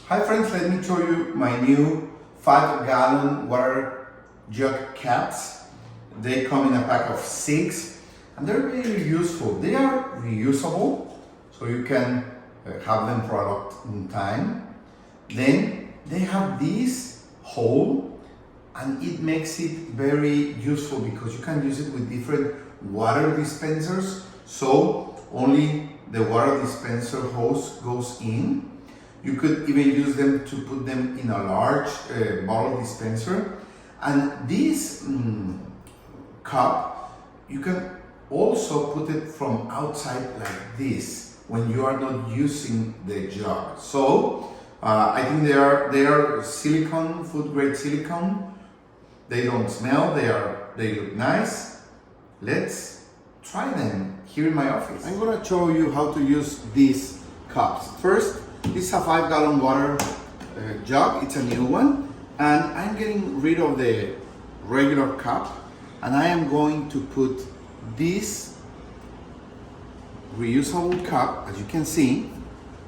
Hi friends, let me show you my new 5-gallon water jug caps. They come in a pack of 6 and they're very useful. They are reusable, so you can have them for a long time. Then they have this hole and it makes it very useful because you can use it with different water dispensers. So only the water dispenser hose goes in. You could even use them to put them in a large bottle dispenser. And this cup, you can also put it from outside like this when you are not using the jug. So I think they are silicone, food grade silicone. They don't smell, they look nice. Let's try them here in my office. I'm gonna show you how to use these cups. First, this is a 5-gallon water jug. It's a new one, and I'm getting rid of the regular cup, and I am going to put this reusable cup, as you can see,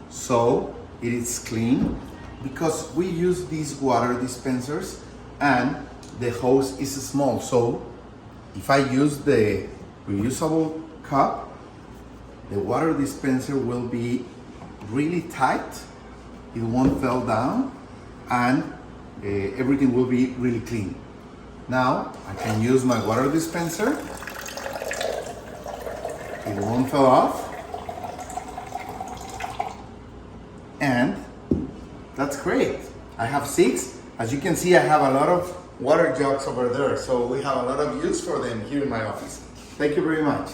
so it is clean, because we use these water dispensers and the hose is small. So if I use the reusable cup, the water dispenser will be really tight, it won't fall down, and everything will be really clean. Now I can use my water dispenser, it won't fall off, and that's great. I have 6. As you can see, I have a lot of water jugs over there, so we have a lot of use for them here in my office. Thank you very much.